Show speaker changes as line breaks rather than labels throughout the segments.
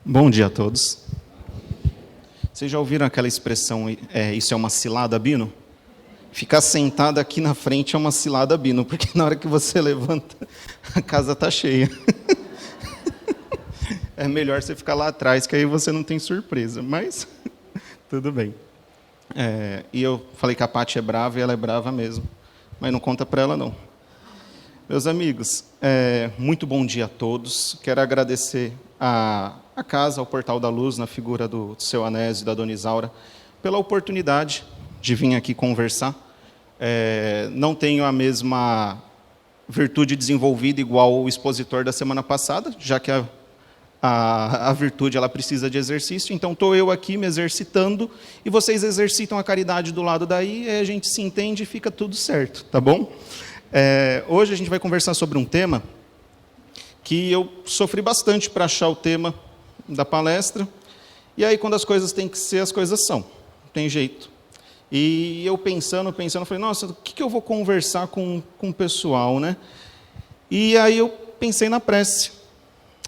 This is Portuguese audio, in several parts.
Bom dia a todos. Vocês já ouviram aquela expressão, isso é uma cilada, Bino? Ficar sentado aqui na frente é uma cilada, Bino, porque na hora que você levanta, a casa está cheia. É melhor você ficar lá atrás, que aí você não tem surpresa, mas tudo bem. E eu falei que a Paty é brava, e ela é brava mesmo, mas não conta para ela, não. Meus amigos, muito bom dia a todos. Quero agradecer a casa, ao Portal da Luz, na figura do seu Anésio e da dona Isaura, pela oportunidade de vir aqui conversar. Não tenho a mesma virtude desenvolvida igual o expositor da semana passada, já que a virtude ela precisa de exercício, então estou eu aqui me exercitando, e vocês exercitam a caridade do lado daí, e a gente se entende e fica tudo certo, tá bom? Hoje a gente vai conversar sobre um tema que eu sofri bastante para achar o tema da palestra, e aí quando as coisas têm que ser, as coisas são, não tem jeito. E eu pensando, falei, nossa, o que eu vou conversar com o pessoal, né? E aí eu pensei na prece.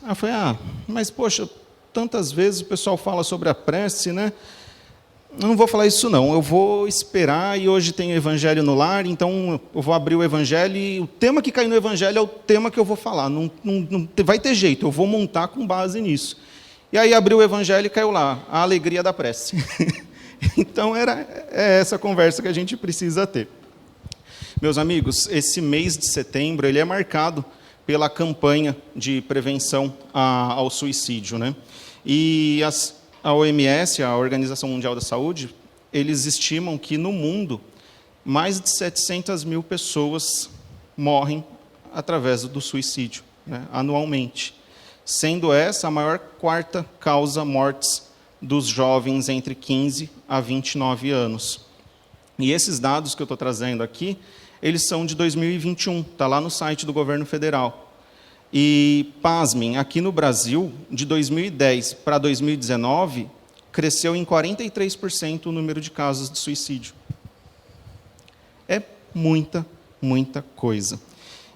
Aí eu falei, mas poxa, tantas vezes o pessoal fala sobre a prece, né? Eu não vou falar isso não, eu vou esperar, e hoje tem o Evangelho no lar, então eu vou abrir o Evangelho, e o tema que cai no Evangelho é o tema que eu vou falar, não vai ter jeito, eu vou montar com base nisso. E aí abriu o Evangelho e caiu lá, a alegria da prece. Então é essa conversa que a gente precisa ter. Meus amigos, esse mês de setembro ele é marcado pela campanha de prevenção ao suicídio, né? E a OMS, a Organização Mundial da Saúde, eles estimam que no mundo mais de 700 mil pessoas morrem através do suicídio, né, anualmente, sendo essa a maior quarta causa mortes dos jovens entre 15 a 29 anos. E esses dados que eu estou trazendo aqui, eles são de 2021, está lá no site do governo federal. E, pasmem, aqui no Brasil, de 2010 para 2019, cresceu em 43% o número de casos de suicídio. É muita, muita coisa.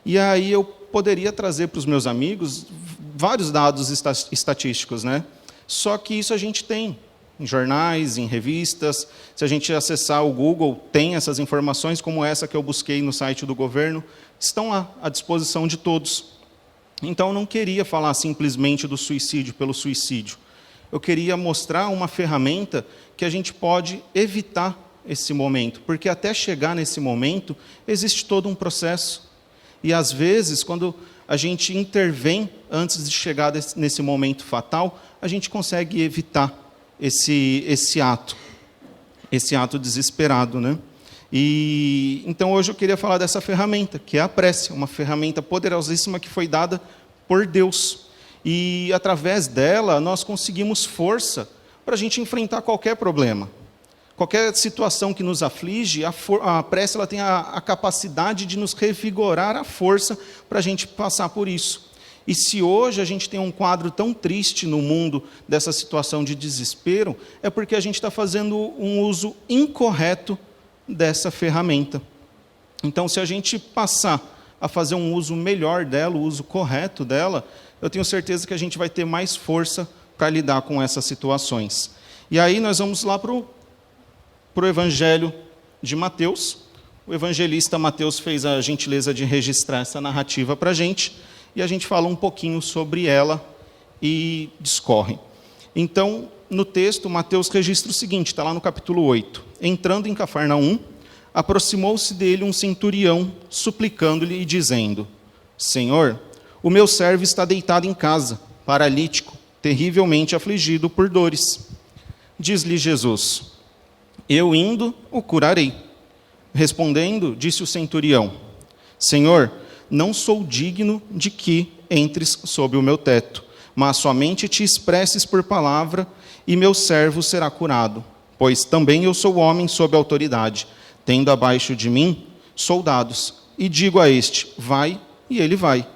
E aí eu poderia trazer para os meus amigos vários dados estatísticos, né? Só que isso a gente tem em jornais, em revistas. Se a gente acessar o Google, tem essas informações, como essa que eu busquei no site do governo, estão lá à disposição de todos. Então, eu não queria falar simplesmente do suicídio pelo suicídio. Eu queria mostrar uma ferramenta que a gente pode evitar esse momento, porque até chegar nesse momento, existe todo um processo. E, às vezes, quando a gente intervém antes de chegar nesse momento fatal, a gente consegue evitar esse ato desesperado, né? E então hoje eu queria falar dessa ferramenta, que é a prece, uma ferramenta poderosíssima que foi dada por Deus. E através dela nós conseguimos força para a gente enfrentar qualquer problema. Qualquer situação que nos aflige, a prece ela tem a capacidade de nos revigorar a força para a gente passar por isso. E se hoje a gente tem um quadro tão triste no mundo dessa situação de desespero, é porque a gente está fazendo um uso incorreto dessa ferramenta. Então, se a gente passar a fazer um uso melhor dela, o uso correto dela, eu tenho certeza que a gente vai ter mais força para lidar com essas situações. E aí nós vamos lá para o Evangelho de Mateus. O evangelista Mateus fez a gentileza de registrar essa narrativa para a gente, e a gente fala um pouquinho sobre ela e discorre. Então, no texto, Mateus registra o seguinte, está lá no capítulo 8. Entrando em Cafarnaum, aproximou-se dele um centurião, suplicando-lhe e dizendo, Senhor, o meu servo está deitado em casa, paralítico, terrivelmente afligido por dores. Diz-lhe Jesus, eu indo, o curarei. Respondendo, disse o centurião, Senhor, não sou digno de que entres sob o meu teto, mas somente te expresses por palavra, e meu servo será curado. Pois também eu sou homem sob autoridade, tendo abaixo de mim soldados, e digo a este, vai, e ele vai,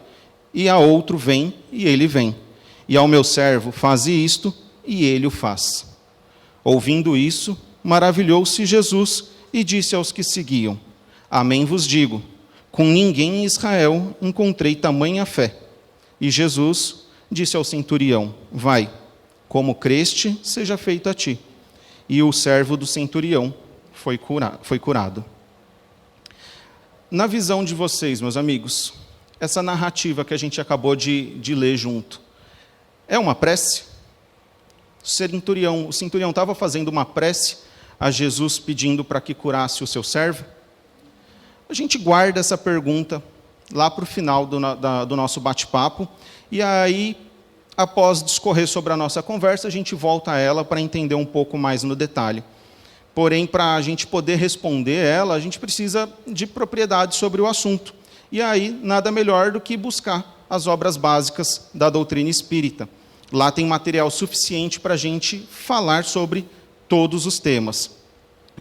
e a outro, vem, e ele vem, e ao meu servo, faze isto, e ele o faz. Ouvindo isso, maravilhou-se Jesus, e disse aos que seguiam, Amém vos digo, com ninguém em Israel encontrei tamanha fé. E Jesus disse ao centurião, vai, como creste, seja feito a ti. E o servo do centurião foi curado. Na visão de vocês, meus amigos, essa narrativa que a gente acabou de ler junto, é uma prece? O centurião estava fazendo uma prece a Jesus pedindo para que curasse o seu servo? A gente guarda essa pergunta lá para o final do nosso bate-papo, e aí, após discorrer sobre a nossa conversa, a gente volta a ela para entender um pouco mais no detalhe. Porém, para a gente poder responder ela, a gente precisa de propriedade sobre o assunto. E aí, nada melhor do que buscar as obras básicas da doutrina espírita. Lá tem material suficiente para a gente falar sobre todos os temas.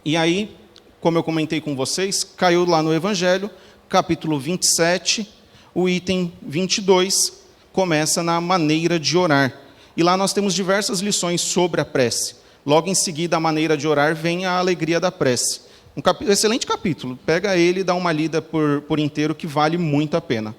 E aí, como eu comentei com vocês, caiu lá no Evangelho, capítulo 27, o item 22, começa na maneira de orar. E lá nós temos diversas lições sobre a prece. Logo em seguida, a maneira de orar vem a alegria da prece. Excelente capítulo. Pega ele e dá uma lida por inteiro, que vale muito a pena.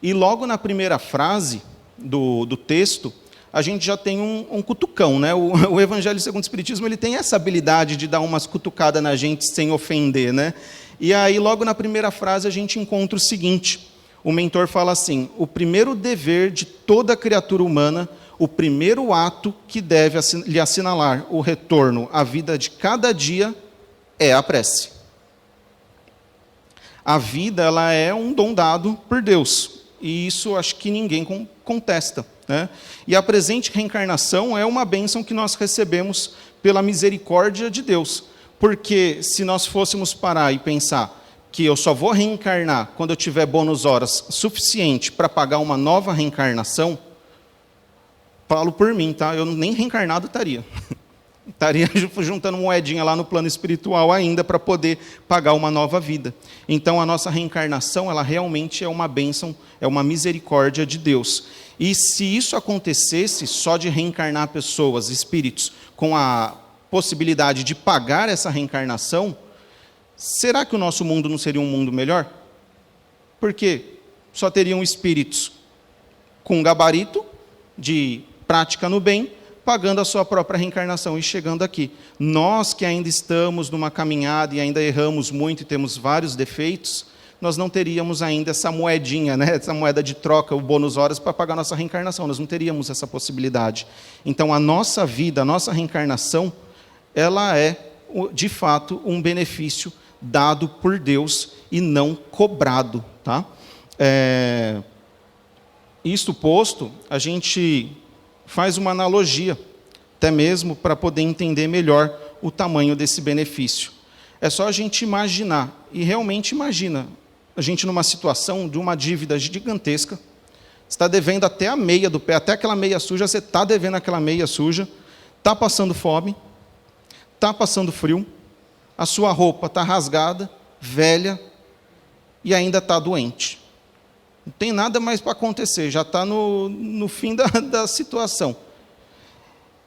E logo na primeira frase do texto, a gente já tem um cutucão, né? O Evangelho segundo o Espiritismo, ele tem essa habilidade de dar umas cutucadas na gente sem ofender, né? E aí, logo na primeira frase, a gente encontra o seguinte: o mentor fala assim: o primeiro dever de toda criatura humana, o primeiro ato que deve lhe assinalar o retorno à vida de cada dia é a prece. A vida, ela é um dom dado por Deus, e isso acho que ninguém contesta, né? E a presente reencarnação é uma bênção que nós recebemos pela misericórdia de Deus, porque se nós fôssemos parar e pensar que eu só vou reencarnar quando eu tiver bônus horas suficiente para pagar uma nova reencarnação, falo por mim, tá? Eu nem reencarnado estaria. Estaria juntando moedinha lá no plano espiritual ainda para poder pagar uma nova vida. Então, a nossa reencarnação, ela realmente é uma bênção, é uma misericórdia de Deus. E se isso acontecesse só de reencarnar pessoas, espíritos, com a possibilidade de pagar essa reencarnação, será que o nosso mundo não seria um mundo melhor? Porque só teriam espíritos com gabarito de prática no bem, pagando a sua própria reencarnação e chegando aqui. Nós que ainda estamos numa caminhada e ainda erramos muito e temos vários defeitos, nós não teríamos ainda essa moedinha, né? Essa moeda de troca, o bônus horas para pagar a nossa reencarnação. Nós não teríamos essa possibilidade. Então, a nossa vida, a nossa reencarnação, ela é, de fato, um benefício dado por Deus e não cobrado, tá? Isto posto, a gente faz uma analogia, até mesmo para poder entender melhor o tamanho desse benefício. É só a gente imaginar, e realmente imagina, a gente numa situação de uma dívida gigantesca, você está devendo até a meia do pé, até aquela meia suja, você está devendo aquela meia suja, está passando fome, está passando frio, a sua roupa está rasgada, velha, e ainda está doente. Não tem nada mais para acontecer, já está no fim da situação.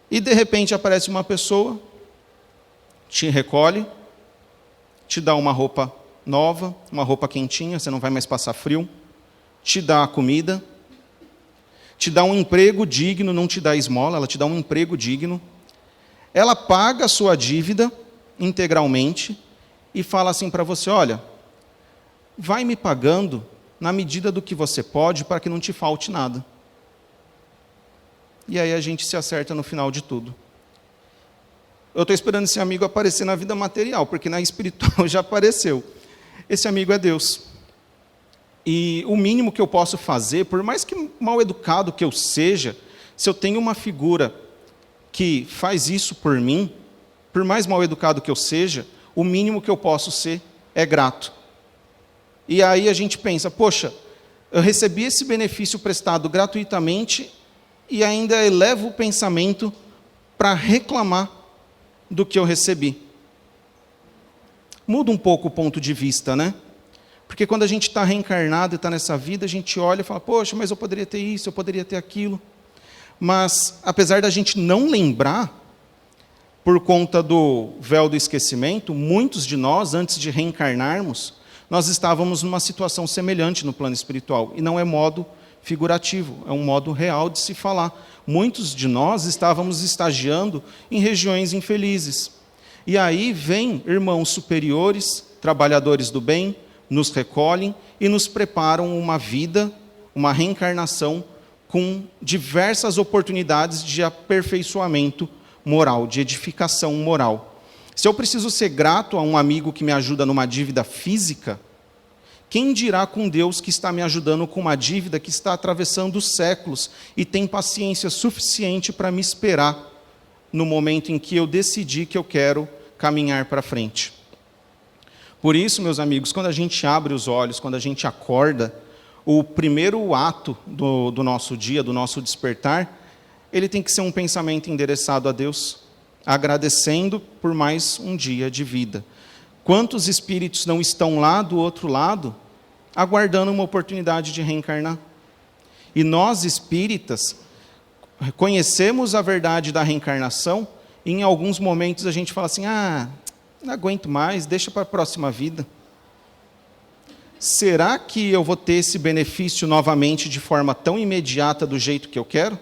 E, de repente, aparece uma pessoa, te recolhe, te dá uma roupa nova, uma roupa quentinha, você não vai mais passar frio, te dá a comida, te dá um emprego digno, não te dá esmola, ela te dá um emprego digno, ela paga a sua dívida integralmente e fala assim para você: olha, vai me pagando na medida do que você pode, para que não te falte nada. E aí a gente se acerta no final de tudo. Eu estou esperando esse amigo aparecer na vida material, porque na espiritual já apareceu. Esse amigo é Deus. E o mínimo que eu posso fazer, por mais que mal educado que eu seja, se eu tenho uma figura que faz isso por mim, por mais mal educado que eu seja, o mínimo que eu posso ser é grato. E aí a gente pensa: poxa, eu recebi esse benefício prestado gratuitamente e ainda elevo o pensamento para reclamar do que eu recebi. Muda um pouco o ponto de vista, né? Porque quando a gente está reencarnado e está nessa vida, a gente olha e fala: poxa, mas eu poderia ter isso, eu poderia ter aquilo. Mas, apesar da gente não lembrar, por conta do véu do esquecimento, muitos de nós, antes de reencarnarmos, nós estávamos numa situação semelhante no plano espiritual. E não é modo figurativo, é um modo real de se falar. Muitos de nós estávamos estagiando em regiões infelizes. E aí vêm irmãos superiores, trabalhadores do bem, nos recolhem e nos preparam uma vida, uma reencarnação com diversas oportunidades de aperfeiçoamento moral, de edificação moral. Se eu preciso ser grato a um amigo que me ajuda numa dívida física, quem dirá com Deus que está me ajudando com uma dívida que está atravessando os séculos e tem paciência suficiente para me esperar no momento em que eu decidi que eu quero caminhar para frente? Por isso, meus amigos, quando a gente abre os olhos, quando a gente acorda, o primeiro ato do nosso dia, do nosso despertar, ele tem que ser um pensamento endereçado a Deus, agradecendo por mais um dia de vida. Quantos espíritos não estão lá do outro lado, aguardando uma oportunidade de reencarnar? E nós, espíritas, conhecemos a verdade da reencarnação, e em alguns momentos a gente fala assim, não aguento mais, deixa para a próxima vida. Será que eu vou ter esse benefício novamente de forma tão imediata do jeito que eu quero?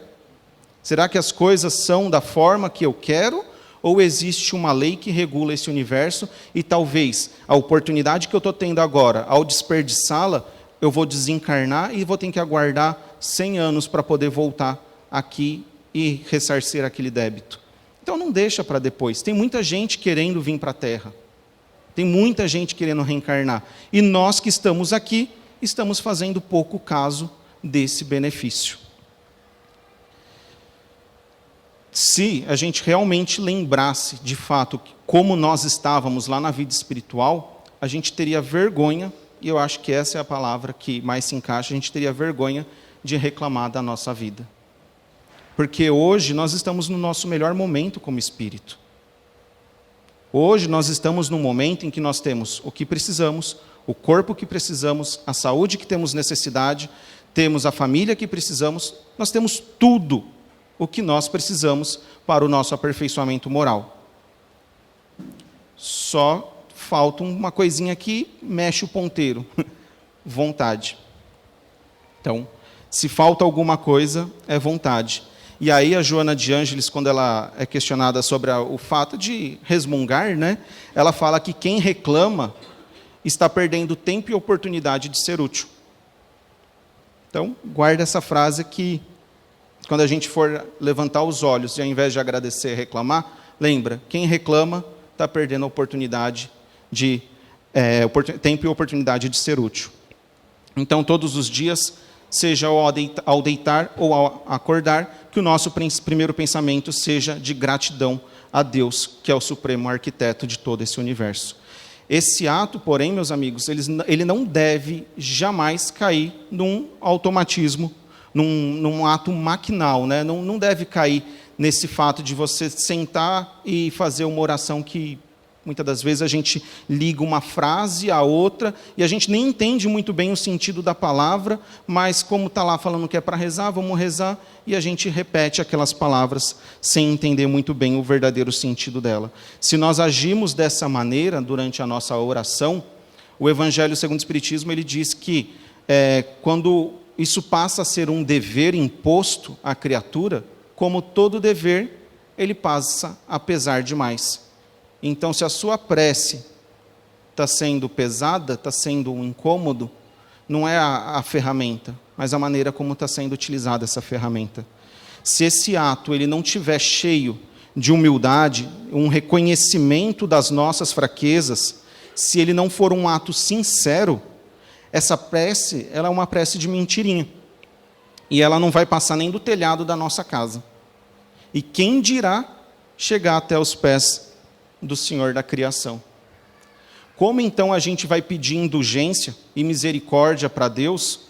Será que as coisas são da forma que eu quero? Ou existe uma lei que regula esse universo e talvez a oportunidade que eu estou tendo agora, ao desperdiçá-la, eu vou desencarnar e vou ter que aguardar 100 anos para poder voltar aqui e ressarcir aquele débito? Então não deixa para depois. Tem muita gente querendo vir para a Terra. Tem muita gente querendo reencarnar. E nós que estamos aqui, estamos fazendo pouco caso desse benefício. Se a gente realmente lembrasse, de fato, como nós estávamos lá na vida espiritual, a gente teria vergonha, e eu acho que essa é a palavra que mais se encaixa, a gente teria vergonha de reclamar da nossa vida. Porque hoje nós estamos no nosso melhor momento como espírito. Hoje nós estamos num momento em que nós temos o que precisamos, o corpo que precisamos, a saúde que temos necessidade, temos a família que precisamos, nós temos tudo o que nós precisamos para o nosso aperfeiçoamento moral. Só falta uma coisinha que mexe o ponteiro, vontade. Então, se falta alguma coisa, é vontade. E aí a Joana de Ângeles, quando ela é questionada sobre o fato de resmungar, ela fala que quem reclama está perdendo tempo e oportunidade de ser útil. Então, guarda essa frase que, quando a gente for levantar os olhos e ao invés de agradecer, reclamar, lembra, quem reclama está perdendo a oportunidade de tempo e oportunidade de ser útil. Então, todos os dias, seja ao deitar ou ao acordar, que o nosso primeiro pensamento seja de gratidão a Deus, que é o supremo arquiteto de todo esse universo. Esse ato, porém, meus amigos, ele não deve jamais cair num automatismo, num ato maquinal, não deve cair nesse fato de você sentar e fazer uma oração que muitas das vezes a gente liga uma frase à outra e a gente nem entende muito bem o sentido da palavra, mas como está lá falando que é para rezar, vamos rezar, e a gente repete aquelas palavras sem entender muito bem o verdadeiro sentido dela. Se nós agimos dessa maneira durante a nossa oração, o Evangelho segundo o Espiritismo ele diz que quando isso passa a ser um dever imposto à criatura, como todo dever, ele passa a pesar demais. Então, se a sua prece está sendo pesada, está sendo um incômodo, não é a ferramenta, mas a maneira como está sendo utilizada essa ferramenta. Se esse ato ele não estiver cheio de humildade, um reconhecimento das nossas fraquezas, se ele não for um ato sincero, essa prece ela é uma prece de mentirinha. E ela não vai passar nem do telhado da nossa casa. E quem dirá chegar até os pés do Senhor da criação? Como então a gente vai pedir indulgência e misericórdia para Deus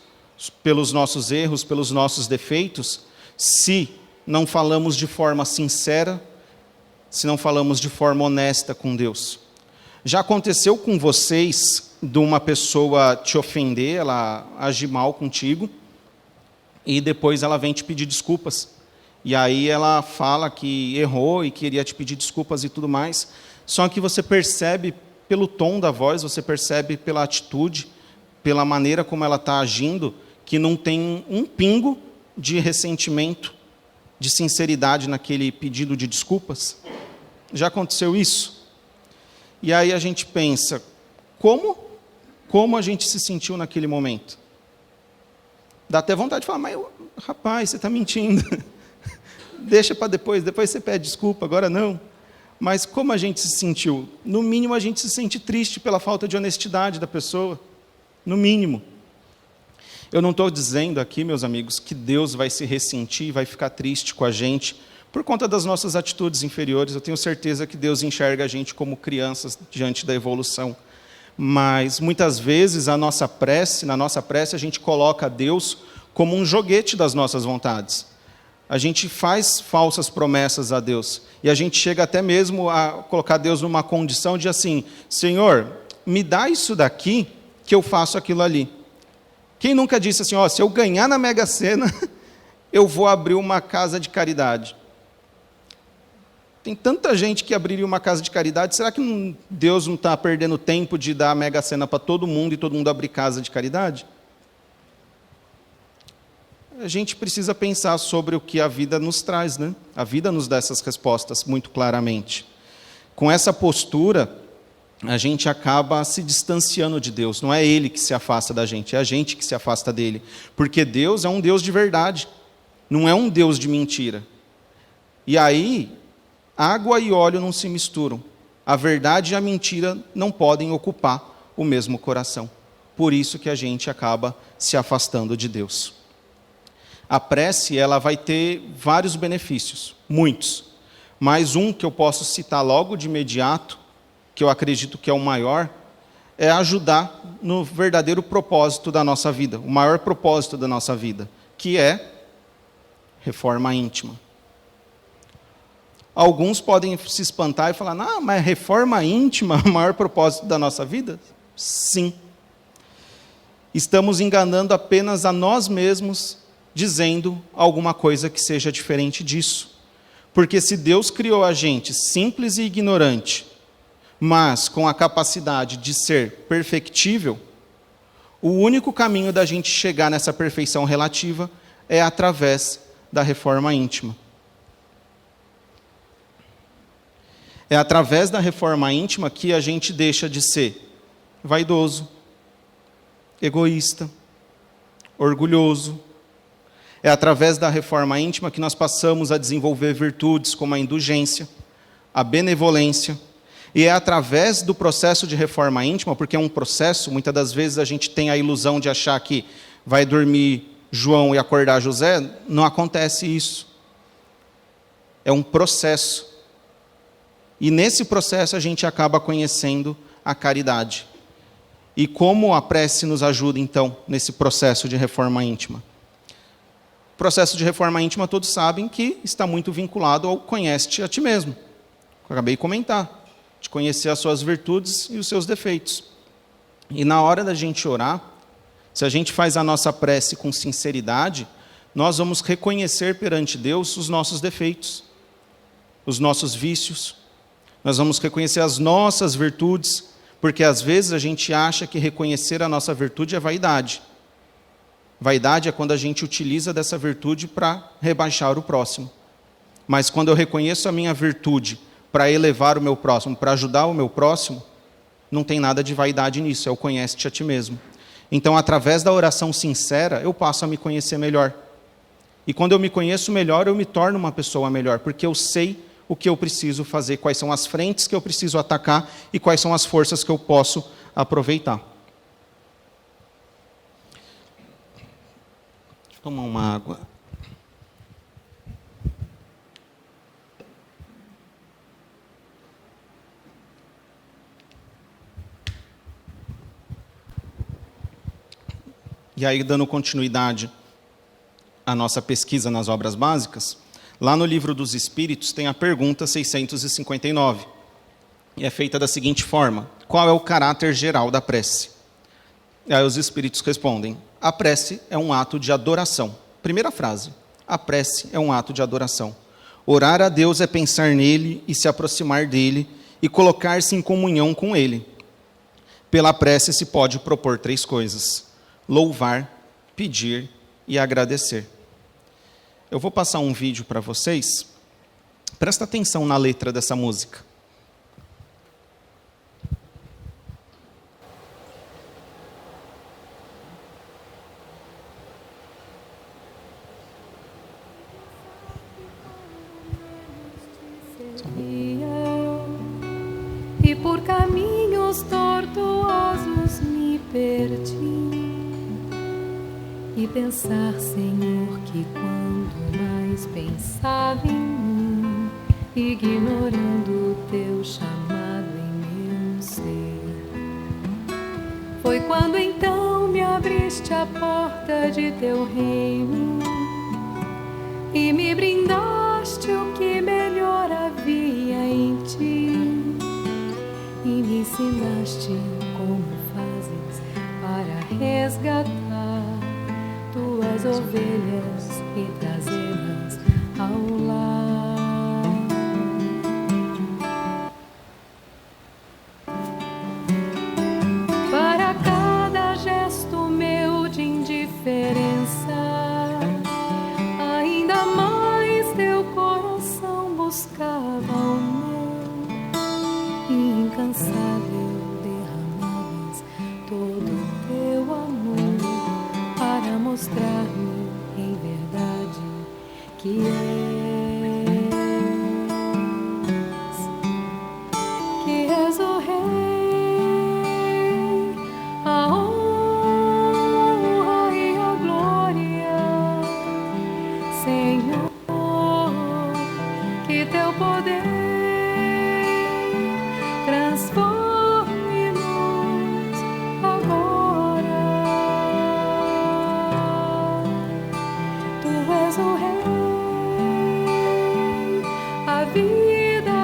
pelos nossos erros, pelos nossos defeitos, se não falamos de forma sincera, se não falamos de forma honesta com Deus? Já aconteceu com vocês de uma pessoa te ofender, ela agir mal contigo, e depois ela vem te pedir desculpas? E aí ela fala que errou e queria te pedir desculpas e tudo mais. Só que você percebe pelo tom da voz, você percebe pela atitude, pela maneira como ela está agindo, que não tem um pingo de ressentimento, de sinceridade naquele pedido de desculpas? Já aconteceu isso? E aí a gente pensa, como a gente se sentiu naquele momento? Dá até vontade de falar, mas rapaz, você está mentindo. Deixa para depois você pede desculpa, agora não. Mas como a gente se sentiu? No mínimo a gente se sente triste pela falta de honestidade da pessoa. No mínimo. Eu não estou dizendo aqui, meus amigos, que Deus vai se ressentir, vai ficar triste com a gente por conta das nossas atitudes inferiores. Eu tenho certeza que Deus enxerga a gente como crianças diante da evolução. Mas, muitas vezes, na nossa prece, a gente coloca Deus como um joguete das nossas vontades. A gente faz falsas promessas a Deus. E a gente chega até mesmo a colocar Deus numa condição de assim, Senhor, me dá isso daqui, que eu faço aquilo ali. Quem nunca disse assim, se eu ganhar na Mega Sena, eu vou abrir uma casa de caridade? Tem tanta gente que abriria uma casa de caridade, será que Deus não está perdendo tempo de dar a Mega Sena para todo mundo e todo mundo abrir casa de caridade? A gente precisa pensar sobre o que a vida nos traz, né? A vida nos dá essas respostas muito claramente. Com essa postura, a gente acaba se distanciando de Deus. Não é Ele que se afasta da gente, é a gente que se afasta dele. Porque Deus é um Deus de verdade, não é um Deus de mentira. E aí, água e óleo não se misturam. A verdade e a mentira não podem ocupar o mesmo coração. Por isso que a gente acaba se afastando de Deus. A prece, ela vai ter vários benefícios, muitos. Mas um que eu posso citar logo de imediato, que eu acredito que é o maior, é ajudar no verdadeiro propósito da nossa vida, o maior propósito da nossa vida, que é reforma íntima. Alguns podem se espantar e falar, não, mas reforma íntima é o maior propósito da nossa vida? Sim. Estamos enganando apenas a nós mesmos, dizendo alguma coisa que seja diferente disso. Porque se Deus criou a gente simples e ignorante, mas com a capacidade de ser perfectível, o único caminho da gente chegar nessa perfeição relativa é através da reforma íntima. É através da reforma íntima que a gente deixa de ser vaidoso, egoísta, orgulhoso. É através da reforma íntima que nós passamos a desenvolver virtudes como a indulgência, a benevolência. E é através do processo de reforma íntima, porque é um processo, muitas das vezes a gente tem a ilusão de achar que vai dormir João e acordar José, não acontece isso. É um processo. E nesse processo a gente acaba conhecendo a caridade. E como a prece nos ajuda, então, nesse processo de reforma íntima? O processo de reforma íntima, todos sabem que está muito vinculado ao conhece-te a ti mesmo. Eu acabei de comentar. De conhecer as suas virtudes e os seus defeitos. E na hora da gente orar, se a gente faz a nossa prece com sinceridade, nós vamos reconhecer perante Deus os nossos defeitos, os nossos vícios. Nós vamos reconhecer as nossas virtudes, porque às vezes a gente acha que reconhecer a nossa virtude é vaidade. Vaidade é quando a gente utiliza dessa virtude para rebaixar o próximo. Mas quando eu reconheço a minha virtude para elevar o meu próximo, para ajudar o meu próximo, não tem nada de vaidade nisso, é o conhece-te a ti mesmo. Então, através da oração sincera, eu passo a me conhecer melhor. E quando eu me conheço melhor, eu me torno uma pessoa melhor, porque eu sei o que eu preciso fazer, quais são as frentes que eu preciso atacar e quais são as forças que eu posso aproveitar. Deixa eu tomar uma água. E aí, dando continuidade à nossa pesquisa nas obras básicas, lá no Livro dos Espíritos tem a pergunta 659. E é feita da seguinte forma: qual é o caráter geral da prece? E aí os Espíritos respondem: a prece é um ato de adoração. Primeira frase: a prece é um ato de adoração. Orar a Deus é pensar nele e se aproximar dele e colocar-se em comunhão com ele. Pela prece se pode propor 3 coisas: louvar, pedir e agradecer. Eu vou passar um vídeo para vocês. Presta atenção na letra dessa música.
E por caminhos tortuosos me perdi. E pensar, Senhor, que quando mais pensava em mim, ignorando o teu chamado em meu ser, foi quando então me abriste a porta de teu reino e me brindaste o que melhor havia em ti, e me ensinaste como fazes para resgatar tuas ovelhas e trazê-las ao lar. Para cada gesto meu de indiferença, ainda mais teu coração buscava o meu, e incansável derramavas todo o teu amor para mostrar-me em verdade que és o Rei, a honra e a glória, Senhor, que teu poder transforme-nos agora. Tu és o Rei, a vida,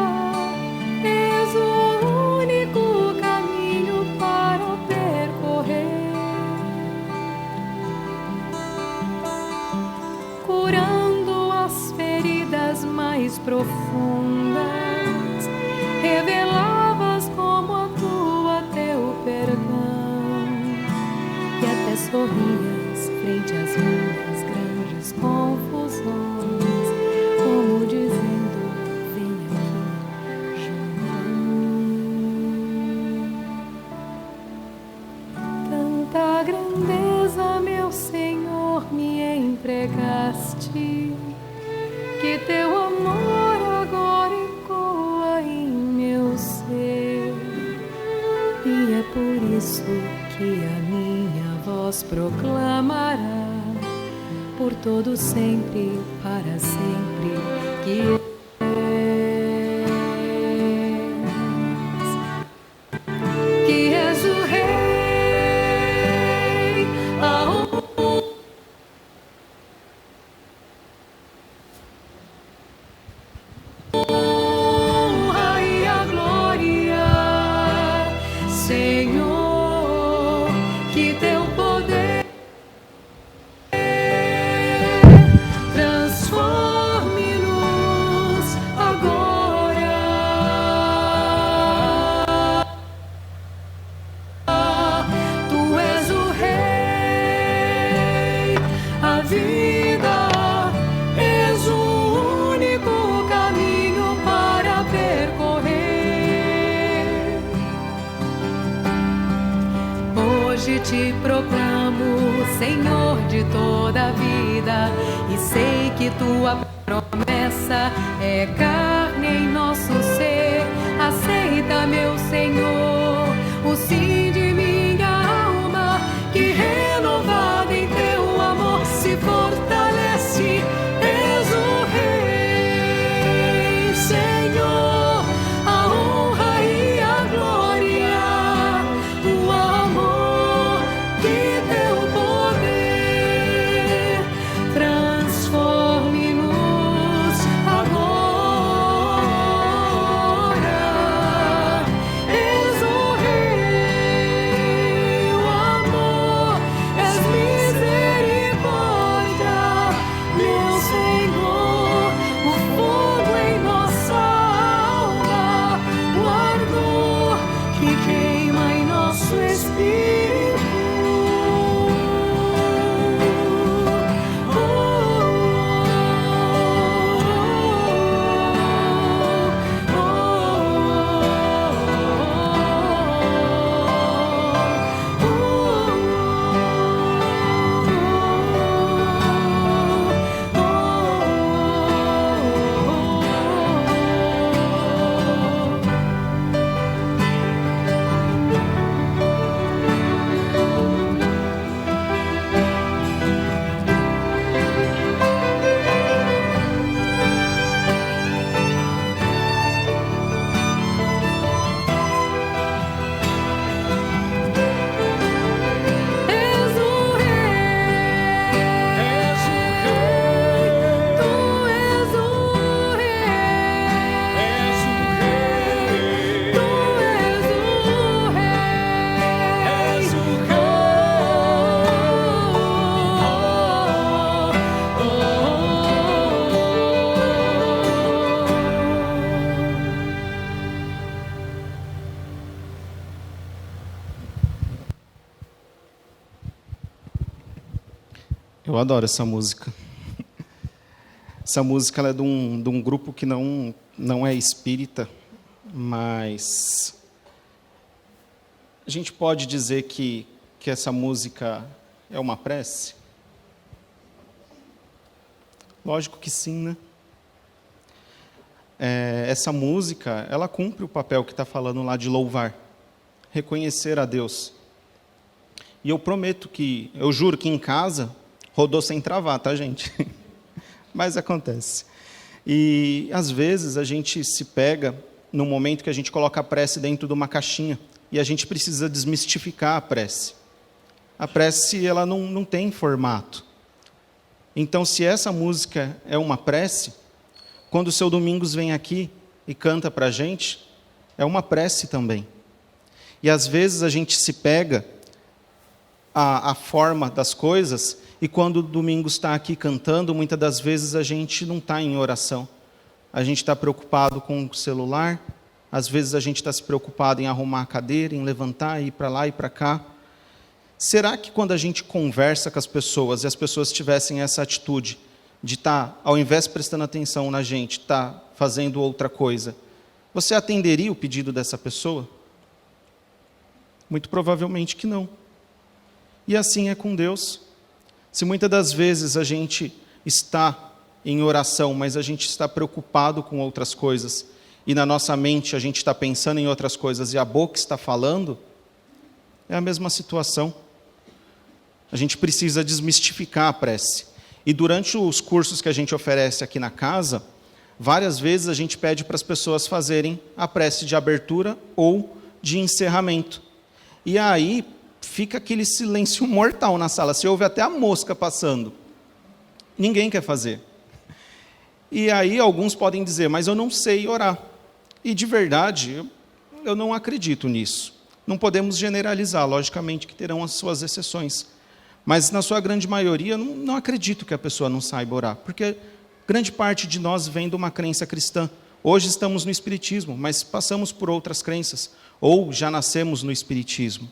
és o único caminho para percorrer, curando as feridas mais profundas, revelavas como atua teu perdão, e até sorrias frente às minhas grandes confusões, como dizendo: vem aqui junto a mim. Tanta grandeza, meu Senhor, me empregaste, que teu amor agora ecoa em meu ser, e é por isso que a minha voz proclamará por todo sempre, para sempre, que és o Rei, a honra e a glória, Senhor, que teu poder transforme-nos agora. Tu és o Rei, a vida, és o único caminho para percorrer. Hoje te proclamo Senhor de toda a vida, e sei que tua promessa é carne em nosso ser. Aceita, meu Senhor, o sim de minha alma, que renovada em teu amor se fortalece. És o Rei, Senhor, a honra e a glória, o amor que teu poder transforme-nos agora. És o
Eu adoro essa música. Essa música ela é de um grupo que não é espírita, mas a gente pode dizer que essa música é uma prece? Lógico que sim, né? Essa música, ela cumpre o papel que está falando lá de louvar, reconhecer a Deus. E eu juro que em casa rodou sem travar, tá, gente? Mas acontece. E, às vezes, a gente se pega no momento que a gente coloca a prece dentro de uma caixinha e a gente precisa desmistificar a prece. A prece, ela não tem formato. Então, se essa música é uma prece, quando o seu Domingos vem aqui e canta para a gente, é uma prece também. E, às vezes, a gente se pega a forma das coisas, e quando o Domingos está aqui cantando, muitas das vezes a gente não está em oração. A gente está preocupado com o celular, às vezes a gente está se preocupado em arrumar a cadeira, em levantar, ir para lá e para cá. Será que quando a gente conversa com as pessoas, e as pessoas tivessem essa atitude de estar, ao invés de prestando atenção na gente, estar fazendo outra coisa, você atenderia o pedido dessa pessoa? Muito provavelmente que não. E assim é com Deus. Se muitas das vezes a gente está em oração, mas a gente está preocupado com outras coisas, e na nossa mente a gente está pensando em outras coisas, e a boca está falando, é a mesma situação. A gente precisa desmistificar a prece. E durante os cursos que a gente oferece aqui na casa, várias vezes a gente pede para as pessoas fazerem a prece de abertura ou de encerramento. E aí fica aquele silêncio mortal na sala. Você ouve até a mosca passando. Ninguém quer fazer. E aí alguns podem dizer, mas eu não sei orar. E de verdade, eu não acredito nisso. Não podemos generalizar, logicamente que terão as suas exceções. Mas na sua grande maioria, não acredito que a pessoa não saiba orar. Porque grande parte de nós vem de uma crença cristã. Hoje estamos no Espiritismo, mas passamos por outras crenças. Ou já nascemos no Espiritismo.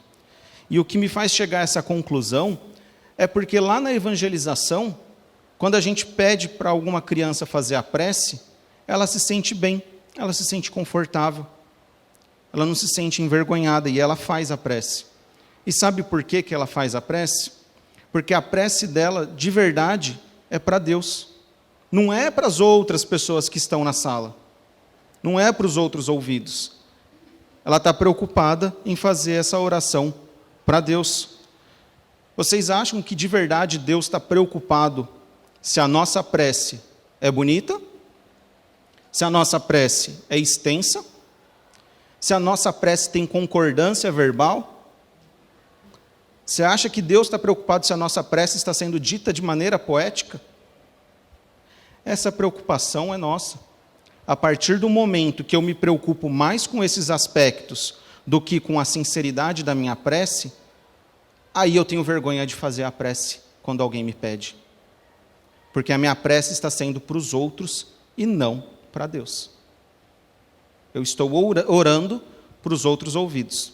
E o que me faz chegar a essa conclusão é porque lá na evangelização, quando a gente pede para alguma criança fazer a prece, ela se sente bem, ela se sente confortável, ela não se sente envergonhada e ela faz a prece. E sabe por que ela faz a prece? Porque a prece dela, de verdade, é para Deus. Não é para as outras pessoas que estão na sala. Não é para os outros ouvidos. Ela está preocupada em fazer essa oração para Deus. Vocês acham que de verdade Deus está preocupado se a nossa prece é bonita? Se a nossa prece é extensa? Se a nossa prece tem concordância verbal? Você acha que Deus está preocupado se a nossa prece está sendo dita de maneira poética? Essa preocupação é nossa. A partir do momento que eu me preocupo mais com esses aspectos do que com a sinceridade da minha prece, aí eu tenho vergonha de fazer a prece quando alguém me pede. Porque a minha prece está sendo para os outros e não para Deus. Eu estou orando para os outros ouvidos.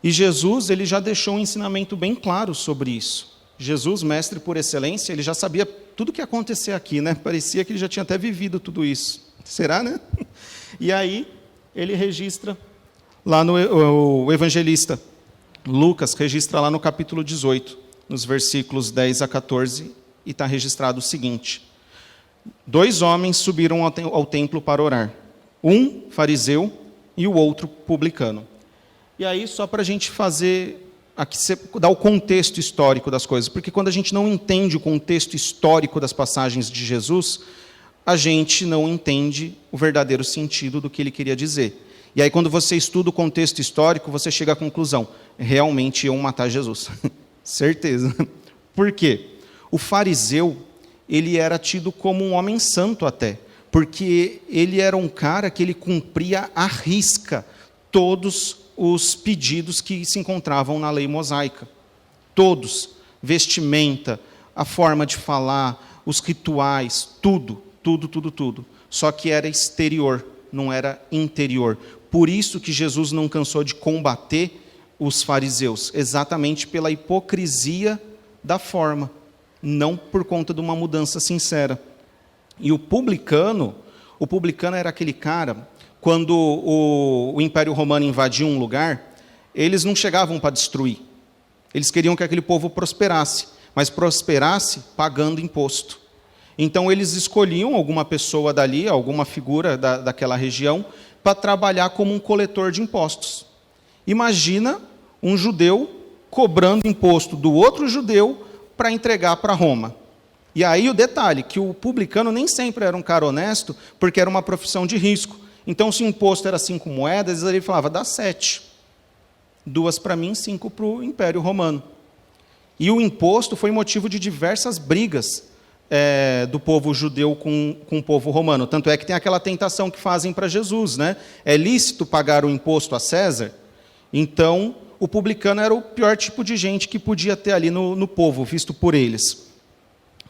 E Jesus, ele já deixou um ensinamento bem claro sobre isso. Jesus, mestre por excelência, ele já sabia tudo o que ia acontecer aqui, né? Parecia que ele já tinha até vivido tudo isso. Será, né? E aí, ele registra lá o evangelista Lucas, registra lá no capítulo 18, nos versículos 10 a 14, e está registrado o seguinte: 2 homens subiram ao templo para orar, um fariseu e o outro publicano. E aí, só para a gente fazer, aqui dar o contexto histórico das coisas, porque quando a gente não entende o contexto histórico das passagens de Jesus, a gente não entende o verdadeiro sentido do que ele queria dizer. E aí, quando você estuda o contexto histórico, você chega à conclusão, realmente iam matar Jesus. Certeza. Por quê? O fariseu, ele era tido como um homem santo até, porque ele era um cara que ele cumpria à risca todos os pedidos que se encontravam na lei mosaica. Todos. Vestimenta, a forma de falar, os rituais, tudo. Só que era exterior, não era interior. Por isso que Jesus não cansou de combater os fariseus? Exatamente pela hipocrisia da forma, não por conta de uma mudança sincera. E o publicano era aquele cara, quando o Império Romano invadia um lugar, eles não chegavam para destruir. Eles queriam que aquele povo prosperasse, mas prosperasse pagando imposto. Então eles escolhiam alguma pessoa dali, alguma figura daquela região, para trabalhar como um coletor de impostos. Imagina um judeu cobrando imposto do outro judeu para entregar para Roma. E aí o detalhe, que o publicano nem sempre era um cara honesto, porque era uma profissão de risco. Então, se o imposto era 5 moedas, ele falava, dá 7. 2 para mim, 5 para o Império Romano. E o imposto foi motivo de diversas brigas do povo judeu com o povo romano. Tanto é que tem aquela tentação que fazem para Jesus, né? É lícito pagar o imposto a César? Então, o publicano era o pior tipo de gente que podia ter ali no povo, visto por eles.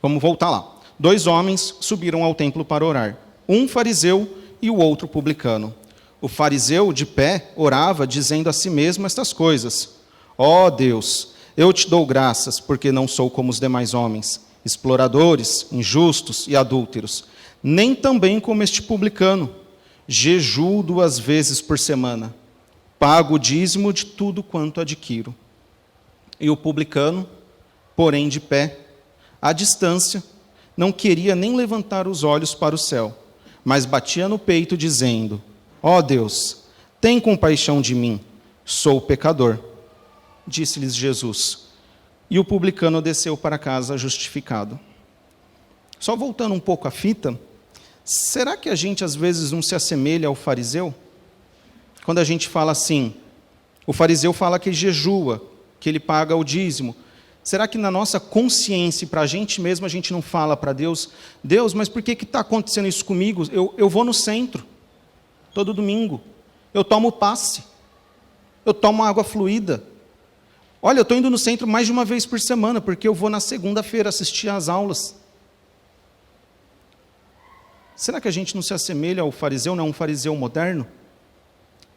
Vamos voltar lá. 2 homens subiram ao templo para orar. Um fariseu e o outro publicano. O fariseu, de pé, orava, dizendo a si mesmo estas coisas. Ó Deus, eu te dou graças, porque não sou como os demais homens, exploradores, injustos e adúlteros, nem também como este publicano. Jejuo 2 vezes por semana. Pago o dízimo de tudo quanto adquiro. E o publicano, porém de pé, à distância, não queria nem levantar os olhos para o céu, mas batia no peito, dizendo, ó Deus, tem compaixão de mim, sou pecador. Disse-lhes Jesus. E o publicano desceu para casa justificado. Só voltando um pouco à fita, será que a gente às vezes não se assemelha ao fariseu? Quando a gente fala assim, o fariseu fala que jejua, que ele paga o dízimo. Será que na nossa consciência, para a gente mesmo, a gente não fala para Deus, Deus, mas por que está acontecendo isso comigo? Eu vou no centro, todo domingo, eu tomo passe, eu tomo água fluida. Olha, eu estou indo no centro mais de uma vez por semana, porque eu vou na segunda-feira assistir às aulas. Será que a gente não se assemelha ao fariseu, não é um fariseu moderno?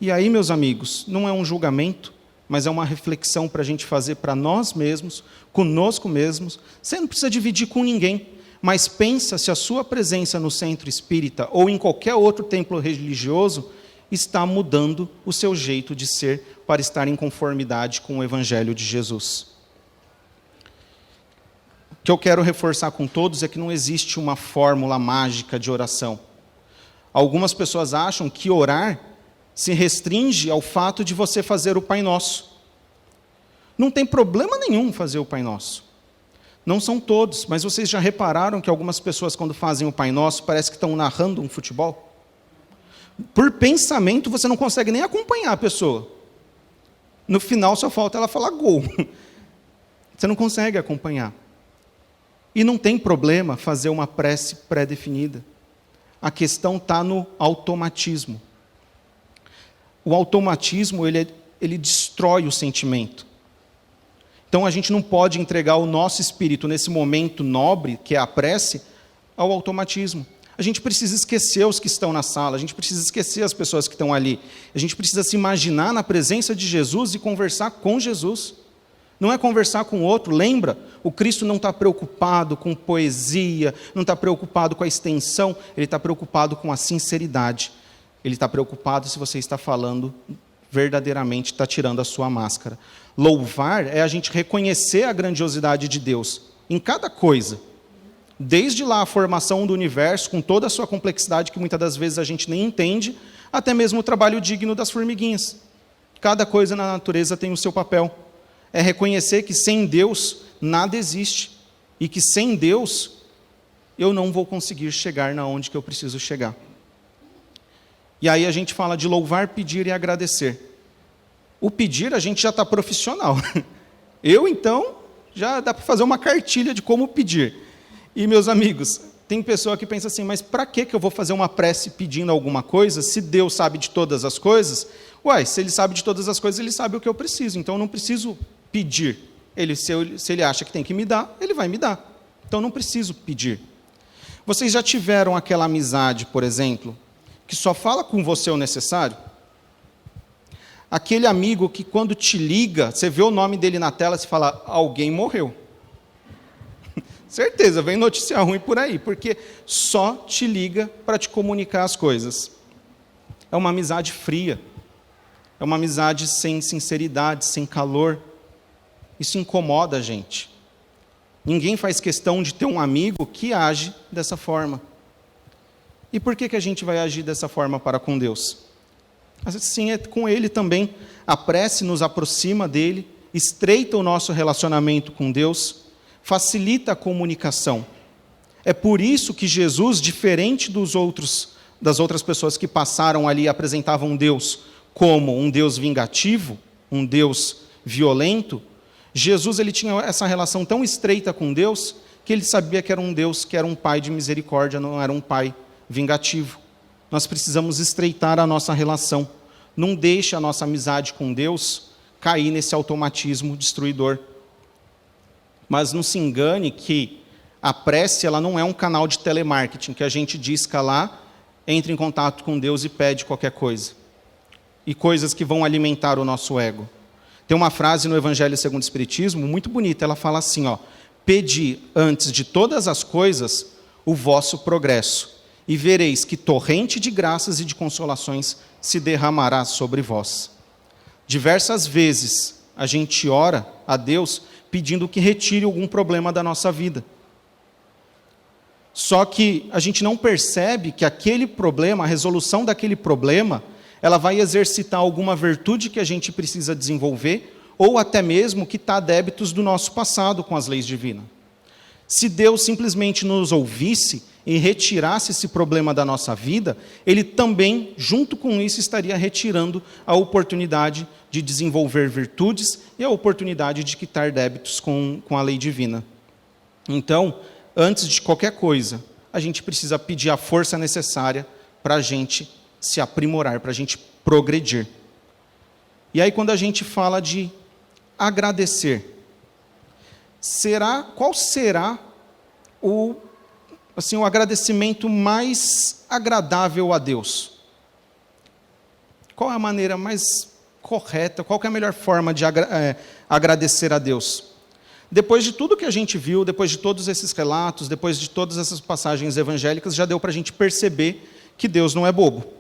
E aí, meus amigos, não é um julgamento, mas é uma reflexão para a gente fazer para nós mesmos, conosco mesmos. Você não precisa dividir com ninguém, mas pensa se a sua presença no centro espírita ou em qualquer outro templo religioso está mudando o seu jeito de ser para estar em conformidade com o Evangelho de Jesus. O que eu quero reforçar com todos é que não existe uma fórmula mágica de oração. Algumas pessoas acham que orar se restringe ao fato de você fazer o Pai Nosso. Não tem problema nenhum fazer o Pai Nosso. Não são todos, mas vocês já repararam que algumas pessoas, quando fazem o Pai Nosso, parece que estão narrando um futebol? Por pensamento, você não consegue nem acompanhar a pessoa. No final, só falta ela falar gol. Você não consegue acompanhar. E não tem problema fazer uma prece pré-definida. A questão está no automatismo. O automatismo, ele destrói o sentimento. Então, a gente não pode entregar o nosso espírito nesse momento nobre, que é a prece, ao automatismo. A gente precisa esquecer os que estão na sala, a gente precisa esquecer as pessoas que estão ali. A gente precisa se imaginar na presença de Jesus e conversar com Jesus. Não é conversar com o outro. Lembra, o Cristo não está preocupado com poesia, não está preocupado com a extensão, ele está preocupado com a sinceridade. Ele está preocupado se você está falando verdadeiramente, está tirando a sua máscara. Louvar é a gente reconhecer a grandiosidade de Deus em cada coisa. Desde lá a formação do universo, com toda a sua complexidade, que muitas das vezes a gente nem entende, até mesmo o trabalho digno das formiguinhas. Cada coisa na natureza tem o seu papel. É reconhecer que sem Deus nada existe. E que sem Deus eu não vou conseguir chegar na onde que eu preciso chegar. E aí a gente fala de louvar, pedir e agradecer. O pedir a gente já está profissional. Eu, então, já dá para fazer uma cartilha de como pedir. E, meus amigos, tem pessoa que pensa assim, mas para que eu vou fazer uma prece pedindo alguma coisa, se Deus sabe de todas as coisas? Uai, se Ele sabe de todas as coisas, Ele sabe o que eu preciso, então eu não preciso pedir. Se Ele acha que tem que me dar, Ele vai me dar. Então não preciso pedir. Vocês já tiveram aquela amizade, por exemplo, que só fala com você o necessário? Aquele amigo que quando te liga, você vê o nome dele na tela, você fala, alguém morreu. Certeza, vem notícia ruim por aí, porque só te liga para te comunicar as coisas. É uma amizade fria. É uma amizade sem sinceridade, sem calor. Isso incomoda a gente. Ninguém faz questão de ter um amigo que age dessa forma. E por que a gente vai agir dessa forma para com Deus? Assim é com Ele também. A prece nos aproxima dEle, estreita o nosso relacionamento com Deus, facilita a comunicação. É por isso que Jesus, diferente das outras pessoas que passaram ali e apresentavam Deus como um Deus vingativo, um Deus violento, Jesus ele tinha essa relação tão estreita com Deus que ele sabia que era um Deus, que era um pai de misericórdia, não era um pai vingativo. Nós precisamos estreitar a nossa relação. Não deixe a nossa amizade com Deus cair nesse automatismo destruidor. Mas não se engane que a prece ela não é um canal de telemarketing, que a gente disca lá, entra em contato com Deus e pede qualquer coisa. E coisas que vão alimentar o nosso ego. Tem uma frase no Evangelho segundo o Espiritismo, muito bonita, ela fala assim, pedi antes de todas as coisas o vosso progresso, e vereis que torrente de graças e de consolações se derramará sobre vós. Diversas vezes a gente ora a Deus pedindo que retire algum problema da nossa vida. Só que a gente não percebe que aquele problema, a resolução daquele problema, ela vai exercitar alguma virtude que a gente precisa desenvolver, ou até mesmo quitar débitos do nosso passado com as leis divinas. Se Deus simplesmente nos ouvisse e retirasse esse problema da nossa vida, Ele também, junto com isso, estaria retirando a oportunidade de desenvolver virtudes e a oportunidade de quitar débitos com a lei divina. Então, antes de qualquer coisa, a gente precisa pedir a força necessária para a gente se aprimorar, para a gente progredir. E aí, quando a gente fala de agradecer, qual será o agradecimento mais agradável a Deus? Qual é a maneira mais correta, qual é a melhor forma de agradecer a Deus? Depois de tudo que a gente viu, depois de todos esses relatos, depois de todas essas passagens evangélicas, já deu para a gente perceber que Deus não é bobo.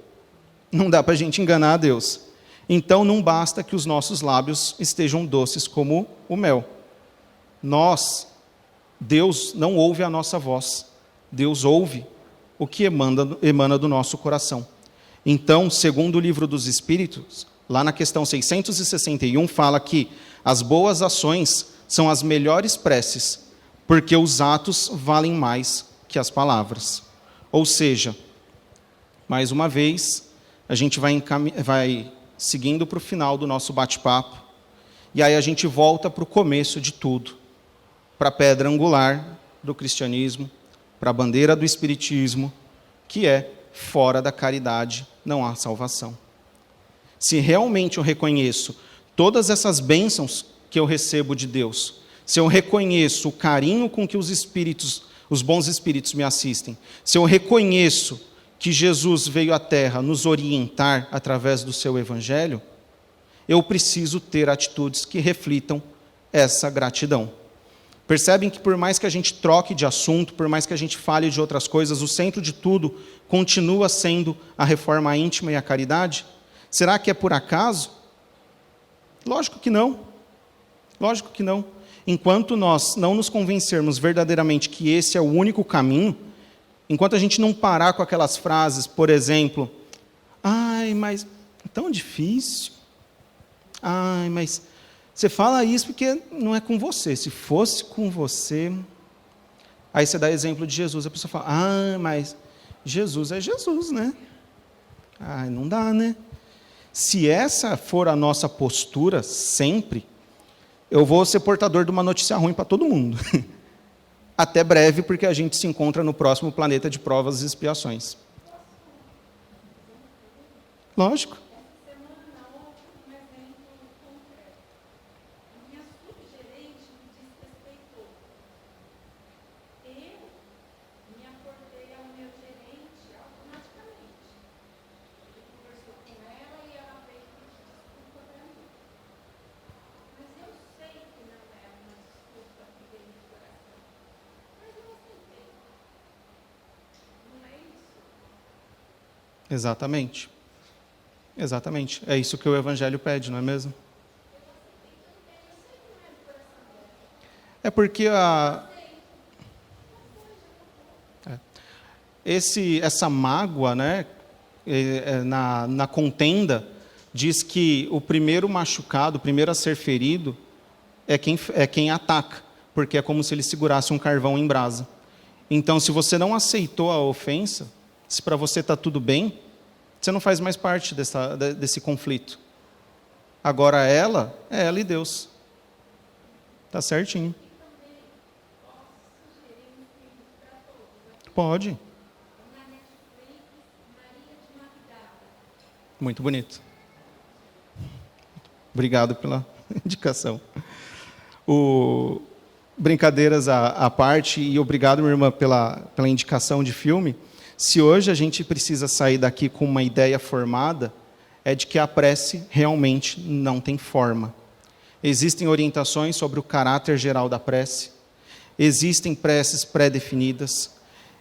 Não dá para a gente enganar a Deus. Então não basta que os nossos lábios estejam doces como o mel. Deus não ouve a nossa voz. Deus ouve o que emana do nosso coração. Então, segundo o Livro dos Espíritos, lá na questão 661, fala que as boas ações são as melhores preces, porque os atos valem mais que as palavras. Ou seja, mais uma vez, a gente vai seguindo para o final do nosso bate-papo, e aí a gente volta para o começo de tudo, para a pedra angular do cristianismo, para a bandeira do espiritismo, que é fora da caridade não há salvação. Se realmente eu reconheço todas essas bênçãos que eu recebo de Deus, se eu reconheço o carinho com que os bons espíritos me assistem, se eu reconheço que Jesus veio à Terra nos orientar através do seu Evangelho, eu preciso ter atitudes que reflitam essa gratidão. Percebem que por mais que a gente troque de assunto, por mais que a gente fale de outras coisas, o centro de tudo continua sendo a reforma íntima e a caridade? Será que é por acaso? Lógico que não. Lógico que não. Enquanto nós não nos convencermos verdadeiramente que esse é o único caminho, enquanto a gente não parar com aquelas frases, por exemplo, mas é tão difícil. Mas você fala isso porque não é com você. Se fosse com você... Aí você dá exemplo de Jesus, a pessoa fala, mas Jesus é Jesus, né? Não dá, né? Se essa for a nossa postura sempre, eu vou ser portador de uma notícia ruim para todo mundo. Até breve, porque a gente se encontra no próximo planeta de provas e expiações. Lógico. Exatamente. Exatamente. É isso que o Evangelho pede, não é mesmo? É porque essa mágoa, né, na contenda, diz que o primeiro machucado, o primeiro a ser ferido, é quem ataca, porque é como se ele segurasse um carvão em brasa. Então, se você não aceitou a ofensa, se para você está tudo bem, você não faz mais parte desse conflito. Agora ela e Deus. Está certinho. Pode. Muito bonito. Obrigado pela indicação. Brincadeiras à parte, e obrigado, minha irmã, pela indicação de filme. Se hoje a gente precisa sair daqui com uma ideia formada, é de que a prece realmente não tem forma. Existem orientações sobre o caráter geral da prece, existem preces pré-definidas,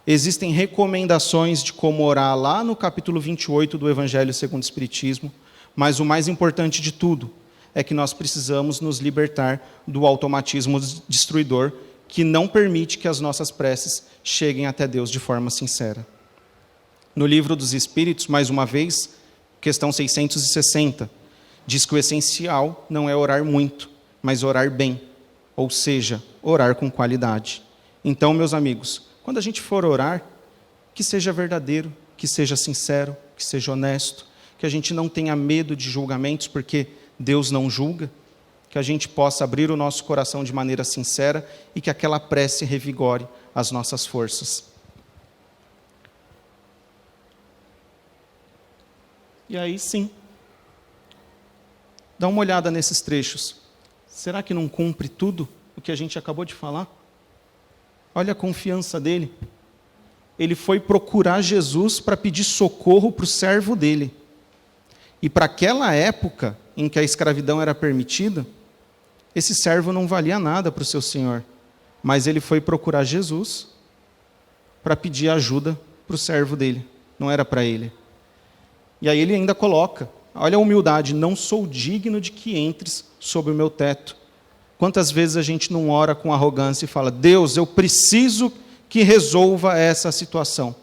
existem recomendações de como orar lá no capítulo 28 do Evangelho segundo o Espiritismo, mas o mais importante de tudo é que nós precisamos nos libertar do automatismo destruidor que não permite que as nossas preces cheguem até Deus de forma sincera. No Livro dos Espíritos, mais uma vez, questão 660, diz que o essencial não é orar muito, mas orar bem, ou seja, orar com qualidade. Então, meus amigos, quando a gente for orar, que seja verdadeiro, que seja sincero, que seja honesto, que a gente não tenha medo de julgamentos, porque Deus não julga, que a gente possa abrir o nosso coração de maneira sincera e que aquela prece revigore as nossas forças. E aí sim, dá uma olhada nesses trechos. Será que não cumpre tudo o que a gente acabou de falar? Olha a confiança dele. Ele foi procurar Jesus para pedir socorro para o servo dele. E para aquela época em que a escravidão era permitida, esse servo não valia nada para o seu senhor. Mas ele foi procurar Jesus para pedir ajuda para o servo dele. Não era para ele. E aí ele ainda coloca, olha a humildade, não sou digno de que entres sob o meu teto. Quantas vezes a gente não ora com arrogância e fala, Deus, eu preciso que resolva essa situação.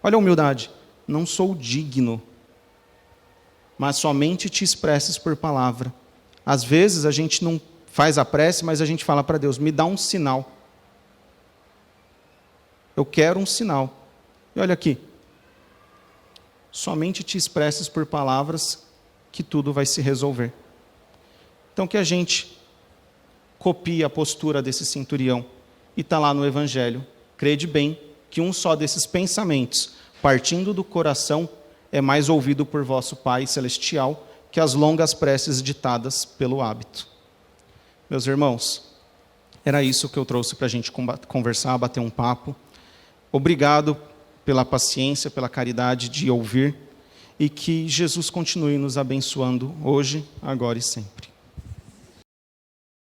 Olha a humildade, não sou digno, mas somente te expresses por palavra. Às vezes a gente não faz a prece, mas a gente fala para Deus, me dá um sinal. Eu quero um sinal. E olha aqui, somente te expresses por palavras que tudo vai se resolver. Então que a gente copie a postura desse centurião e está lá no Evangelho. Crede bem que um só desses pensamentos, partindo do coração, é mais ouvido por vosso Pai Celestial que as longas preces ditadas pelo hábito. Meus irmãos, era isso que eu trouxe para a gente conversar, bater um papo. Obrigado pela paciência, pela caridade de ouvir, e que Jesus continue nos abençoando hoje, agora e sempre.